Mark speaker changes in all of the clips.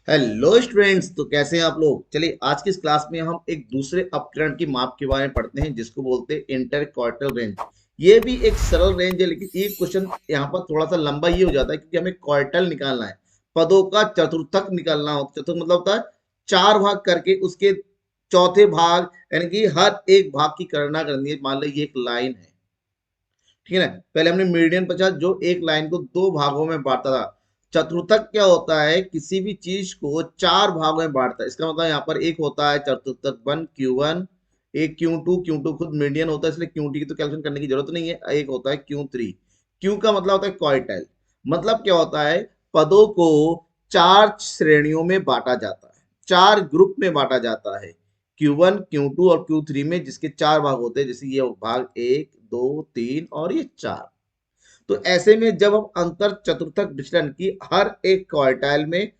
Speaker 1: Hello students, तो कैसे हैं आप लोग। चलिए आज की इस क्लास में हम एक दूसरे अपकरण की माप के बारे में पढ़ते हैं जिसको बोलते हैं इंटरक्वार्टल रेंज। ये भी एक सरल रेंज है, लेकिन एक क्वेश्चन यहाँ पर थोड़ा सा लंबा ये हो जाता है क्योंकि हमें क्वार्टल निकालना है। पदों का चतुर्थक निकालना होता है। चतुर्थ मतलब होता है चार भाग करके उसके चौथे भाग, यानी कि हर एक भाग की गणना करनी है। मान लो ये एक लाइन है, ठीक है ना। पहले हमने मीडियन पूछा जो एक लाइन को दो भागों में बांटता था। चतुर्थक क्या होता है, किसी भी चीज को चार भागों में बांटता है। इसका मतलब यहाँ पर एक होता है चतुर्थक वन Q1, एक Q2 खुद मीडियन होता है इसलिए Q2 की तो कैलकुलेशन करने की जरूरत नहीं है। एक होता है Q3। Q का मतलब होता है क्वार्टाइल। मतलब क्या होता है, पदों को चार श्रेणियों में बांटा जाता है, चार ग्रुप में बांटा जाता है। Q1 Q2 और Q3 में, जिसके चार भाग होते हैं। जैसे ये भाग एक, दो, तीन और ये चार। तो ऐसे में जब हम अंतर चतुर्थक विचलन की हर एक क्वार्टाइल में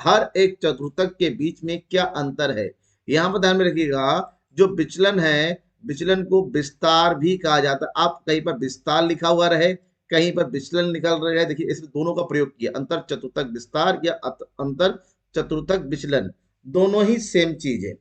Speaker 1: हर एक चतुर्थक के बीच में क्या अंतर है, यहां पर ध्यान में रखिएगा। जो विचलन है, विचलन को विस्तार भी कहा जाता है। आप कहीं पर विस्तार लिखा हुआ रहे, कहीं पर विचलन निकल रहे हैं, देखिए इसमें दोनों का प्रयोग किया। अंतर चतुर्थक विस्तार या अंतर चतुर्थक विचलन, दोनों ही सेम चीज है।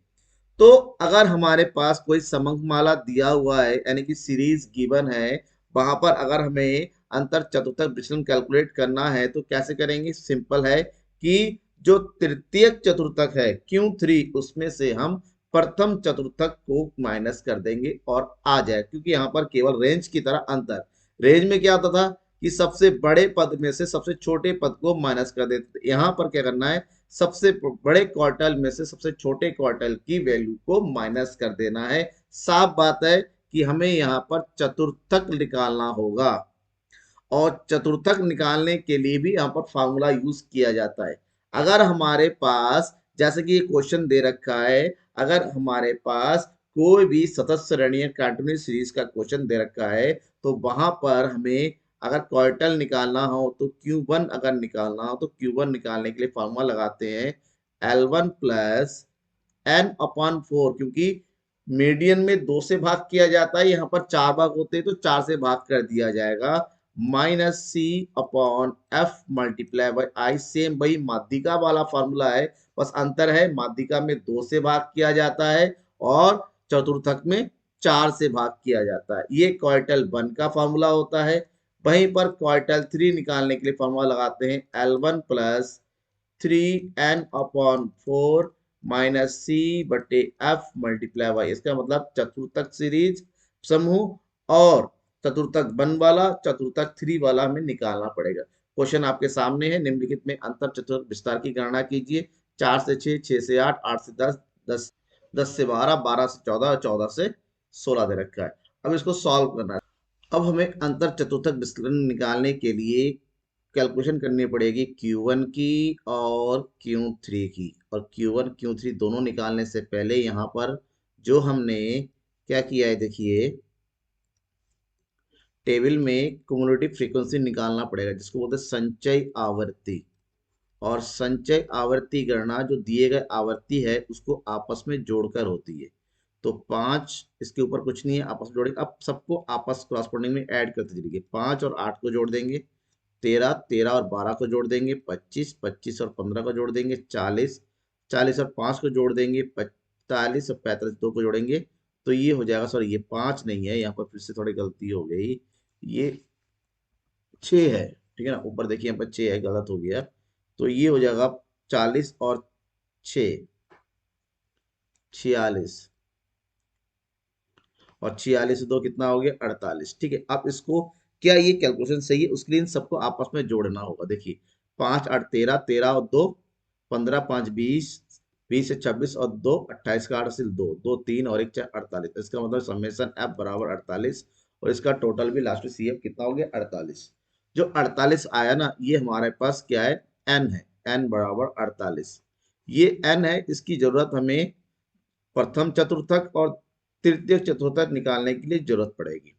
Speaker 1: तो अगर हमारे पास कोई समकमाला दिया हुआ है, यानी कि सीरीज गिवन है, वहां पर अगर हमें अंतर चतुर्थक विचलन कैलकुलेट करना है तो कैसे करेंगे। सिंपल है कि जो तृतीय चतुर्थक है Q3, उसमें से हम प्रथम चतुर्थक को माइनस कर देंगे और आ जाए, क्योंकि यहाँ पर केवल रेंज की तरह अंतर। रेंज में क्या होता था कि सबसे बड़े पद में से सबसे छोटे पद को माइनस कर देते थे। यहाँ पर क्या करना है, सबसे बड़े क्वार्टल में से सबसे छोटे क्वार्टल की वैल्यू को माइनस कर देना है। साफ बात है कि हमें यहाँ पर चतुर्थक निकालना होगा, और चतुर्थक निकालने के लिए भी यहाँ पर फॉर्मूला यूज किया जाता है। अगर हमारे पास, जैसे कि ये क्वेश्चन दे रखा है, अगर हमारे पास कोई भी सतत श्रेणी कंटिन्यूस सीरीज का क्वेश्चन दे रखा है, तो वहां पर हमें अगर क्वार्टल निकालना हो तो Q1 अगर निकालना हो तो Q1 निकालने के लिए फॉर्मूला लगाते हैं L1 प्लस N/4। क्योंकि मीडियन में दो से भाग किया जाता है, यहाँ पर चार भाग होते हैं तो चार से भाग कर दिया जाएगा। Minus C/F multiply by I, same वही माध्यिका वाला फॉर्मूला है। बस अंतर है, माध्यिका में दो से भाग किया जाता है और चतुर्थक में चार से भाग किया जाता है। ये क्वार्टल वन का फॉर्मूला होता है। वहीं पर क्वार्टल थ्री निकालने के लिए फॉर्मूला लगाते हैं L1 plus 3N/4 minus C/F multiply by, इसका मतलब चतुर्थक सीरीज समूह और चतुर्थक वन वाला, चतुर्थक थ्री वाला हमें निकालना पड़ेगा। क्वेश्चन आपके सामने है। निम्नलिखित में अंतर चतुर्थक विस्तार की गणना कीजिए। 4 से 6, 6 से 8, 8 से 10, 10 10 से 12, 12 से 14 और 14 से 16 दे रखा है। अब इसको सॉल्व करना है। अब हमें अंतर चतुर्थक विचलन निकालने के लिए कैलकुलेशन करनी पड़ेगी Q1 की और Q3 की। और Q1 Q3 दोनों निकालने से पहले यहाँ पर जो हमने क्या किया है, देखिए टेबल में क्युमुलेटिव फ्रीक्वेंसी निकालना पड़ेगा, जिसको बोलते हैं संचय आवृत्ति। और संचय आवर्ती गणना जो दिए गए आवर्ती है उसको आपस में जोड़कर होती है। तो पांच, इसके ऊपर कुछ नहीं है, आपस में जोड़ेंगे। अब सबको आपस क्रॉसपोंडिंग में ऐड करते चलिए। 5 और 8 को जोड़ देंगे 13, 13 और 12 को जोड़ देंगे 25, 25 और 15 को जोड़ देंगे 40, 40 और 5 को जोड़ देंगे 45 और 45 दो को जोड़ेंगे तो ये हो जाएगा। सॉरी, ये 5 नहीं है, यहाँ पर फिर से थोड़ी गलती हो गई। ये 6 है, ठीक है ना। ऊपर देखिए यहाँ पर 6 है, गलत हो गया। तो ये हो जाएगा 40 और 6, 46। और 46 से 2 कितना हो गया, 48। ठीक है, अब इसको, क्या ये कैलकुलेशन सही है, उसके लिए इन सबको आपस में जोड़ना होगा। देखिए 5 8 13, 13 और 2 15, 5 20, 20 से 26 और 2 28 का 8 से 2 2 3 और 1 4 48। इसका मतलब समेशन F बराबर 48, और इसका टोटल भी लास्ट में CF कितना हो गया, 48। जो 48 आया ना, ये हमारे पास क्या है, N है। N बराबर 48, ये N है। इसकी जरूरत हमें प्रथम चतुर्थक और तृतीय चतुर्थक निकालने के लिए जरूरत पड़ेगी।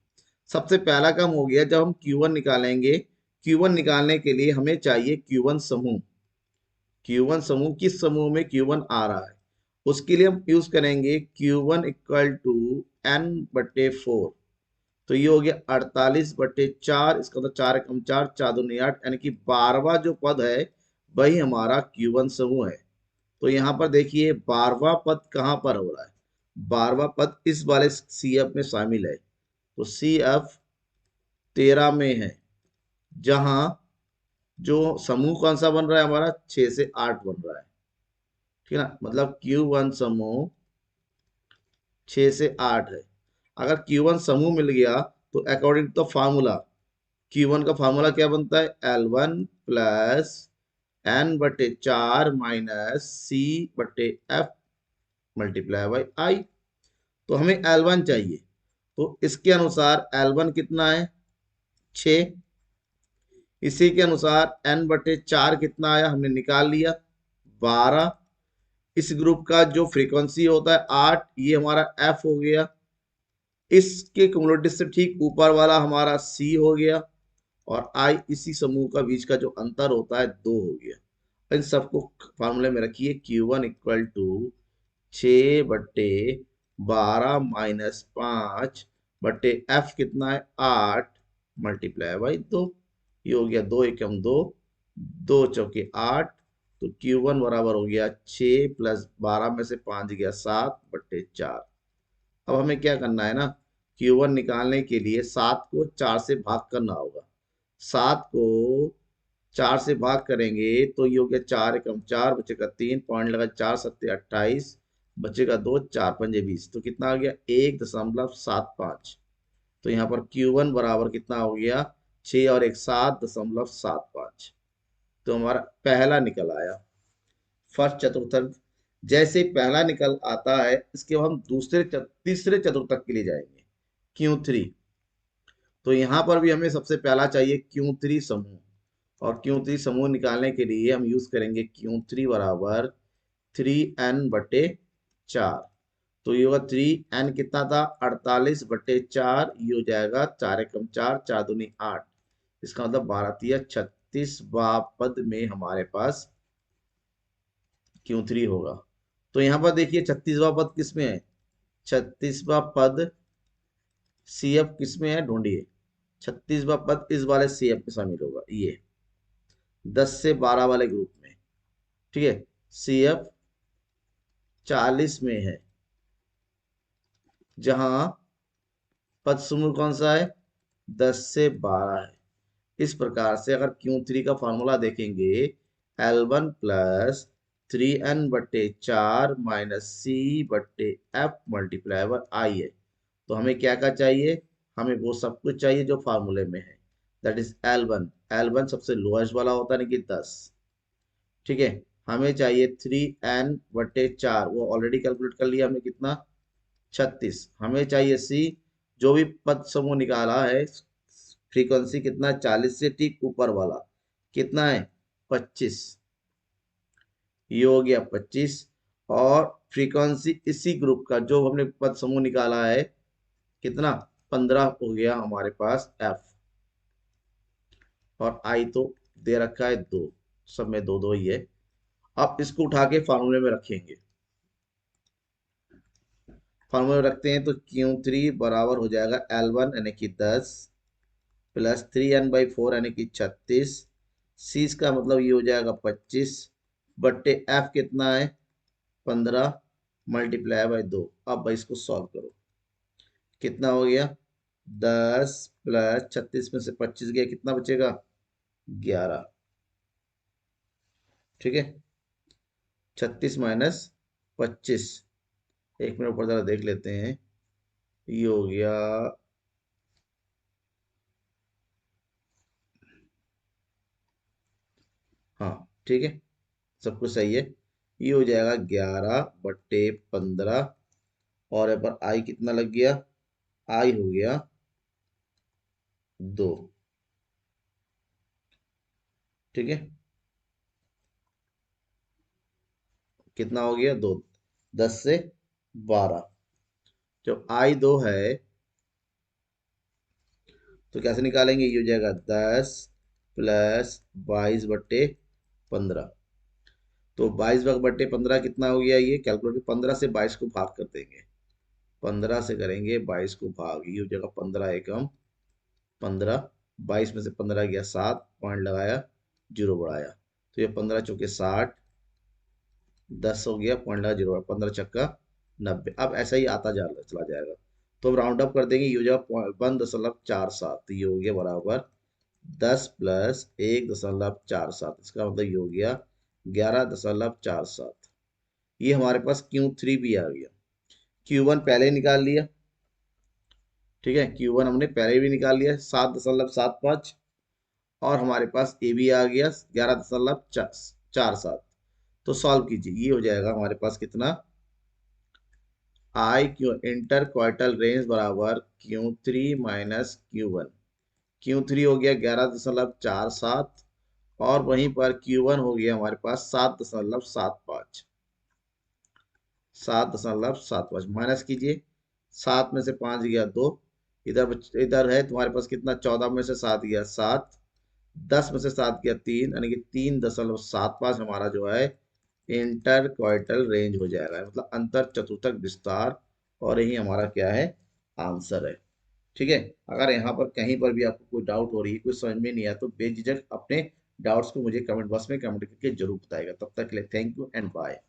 Speaker 1: सबसे पहला काम हो गया, जब हम Q1 निकालेंगे। Q1 निकालने के लिए हमें चाहिए Q1 समूह। Q1 समूह, किस समूह में Q1 आ रहा है, उसके लिए हम यूज करेंगे Q1 इक्वल टू N/4। तो ये हो गया 48/4। इसका मतलब 4 एकम 4, 4 दूनी 8, यानी कि 12वां जो पद है वही हमारा Q1 समूह है। तो यहाँ पर देखिए 12वां पद कहाँ पर हो रहा है, 12वां पद इस वाले CF में शामिल है। तो CF 13 में है, जहां जो समूह कौन सा बन रहा है हमारा, 6 से 8 बन रहा है। ठीक है ना, मतलब Q1 समूह 6 से 8 है। अगर Q1 समूह मिल गया तो अकॉर्डिंग टू फार्मूला Q1 का फार्मूला क्या बनता है, L1 प्लस N बटे 4 माइनस C बटे F मल्टीप्लाई बाई I। तो हमें L1 चाहिए, तो इसके अनुसार L1 कितना है, 6। इसी के अनुसार N बटे 4 कितना आया, हमने निकाल लिया, 12। इस ग्रुप का जो फ्रीक्वेंसी होता है 8, ये हमारा F हो गया। इसके क्युमुलेटिव से ठीक ऊपर वाला हमारा C हो गया, और I इसी समूह का बीच का जो अंतर होता है 2 हो गया। इन सबको फार्मूले में रखिए, Q1 इक्वल टू 6/12 माइनस 5 बटे F कितना है 8 मल्टीप्लाई बाई 2। ये हो गया 2 एकम 2, 2 चौके 8। तो Q1 बराबर हो गया 6 प्लस 12 में से 5 गया 7/4। अब हमें क्या करना है ना, Q1 निकालने के लिए 7 को 4 से भाग करना होगा। 7 को 4 से भाग करेंगे तो ये हो गया 4 एकम 4, बचेगा 3, पॉइंट लगा 4 सत्ते 28, बचेगा 2, 4 पंजे 20। तो कितना आ गया 1.75। तो यहाँ पर Q1 बराबर कितना हो गया, 6 और 1 7.75। तो हमारा पहला निकल आया, फर्स्ट चतुर्थक। जैसे पहला निकल आता है, इसके बाद हम तीसरे चतुर्थक के लिए जाएंगे, Q3। तो यहाँ पर भी हमें सबसे पहला चाहिए Q3 समूह, और Q3 समूह निकालने के लिए हम यूज करेंगे Q3 बराबर 3n/4। तो ये होगा 3n कितना था 48/4, ये हो जाएगा 4 एकम 4, 4 दूनी 8। इसका मतलब 12 36वां पद में हमारे पास Q3 होगा। तो यहाँ पर देखिए 36वां पद किसमें है, 36वां पद CF किसमें है, ढूंढिए। 36वां पद इस वाले CF में शामिल होगा, ये 10 से 12 वाले ग्रुप में। ठीक है, CF 40 में है, जहां पद समूह कौन सा है, 10 से 12 है। इस प्रकार से अगर Q3 का फॉर्मूला देखेंगे, L1 plus 3n/4 minus C बट्टे F मल्टीप्लाई बाय I है। तो हमें क्या क्या चाहिए, हमें वो सब कुछ चाहिए जो फार्मूले में है, दैट इज L1। L1 सबसे लोएस्ट वाला होता है, कि 10। ठीक है, हमें चाहिए 3n/4, वो ऑलरेडी कैलकुलेट कर लिया हमने, कितना 36। हमें चाहिए C, जो भी पद समूह निकाला है, फ्रीक्वेंसी कितना 40 से ठीक ऊपर वाला कितना है 25, ये हो गया 25। और फ्रीक्वेंसी इसी ग्रुप का जो हमने पद समूह निकाला है कितना 15 हो गया हमारे पास F। और I तो दे रखा है 2, सब में 2 2 ही है। अब इसको उठा के फार्मूले में रखेंगे, फार्मूले में रखते हैं तो Q3 बराबर हो जाएगा L1 यानी कि 10 प्लस 3n/4 यानी कि 36, C का मतलब ये हो जाएगा 25 बट्टे F कितना है 15 मल्टीप्लाई बाय 2। अब भाई इसको सॉल्व करो, कितना हो गया 10 प्लस 36 में से 25 गया, कितना बचेगा 11। ठीक है, 36 माइनस 25, एक मिनट ऊपर जरा देख लेते हैं, ये हो गया, हाँ ठीक है, सब कुछ सही है। ये हो जाएगा 11/15, और यहाँ पर आई कितना लग गया, आई हो गया 2। ठीक है, कितना हो गया 2, 10 से 12। जब आई 2 है तो कैसे निकालेंगे, ये हो जाएगा 10 प्लस 22/15। तो 22/15 कितना हो गया, ये कैलकुलेट 15 से 22 को भाग कर देंगे, 15 से करेंगे 22 को भाग, ये हो जाएगा 15 एकम 15, 22 में से 15 गया 7, पॉइंट लगाया, जीरो बढ़ाया। तो ये 15 चौके 60, 10 हो गया, 0.0, 15 छक्का 90। अब ऐसा ही आता जा चला जाएगा। तो अब राउंड अप कर देंगे, ये हो जाएगा 1.47, तो ये हो गया बराबर 10 प्लस 1.47, इसका मतलब ये हो गया 11.47। ये हमारे पास Q3 भी आ गया। Q1 पहले ही निकाल लिया, ठीक है, Q1 हमने पहले भी निकाल लिया 7.75, और हमारे पास ए भी आ गया 11.47। तो सॉल्व कीजिए, ये हो जाएगा हमारे पास कितना, I Q inter quartile range बराबर Q3 माइनस Q1। Q3 हो गया 11.47, और वहीं पर Q1 हो गया हमारे पास 7.75। 7.75 माइनस कीजिए, 7 में से 5 गया 2, इधर इधर है तुम्हारे पास कितना, 14 में से 7 गया 7, 10 में से 7 गया 3, यानी कि 3.75 हमारा जो है इंटर क्वार्टल रेंज हो जाएगा, मतलब अंतर चतुर्थक विस्तार। और यही हमारा क्या है, आंसर है। ठीक है, अगर यहाँ पर कहीं पर भी आपको कोई डाउट हो रही है, कोई समझ में नहीं आया, तो बेझिझक अपने डाउट्स को मुझे कमेंट बॉक्स में कमेंट करके जरूर बताएगा। तब तक के लिए थैंक यू एंड बाय।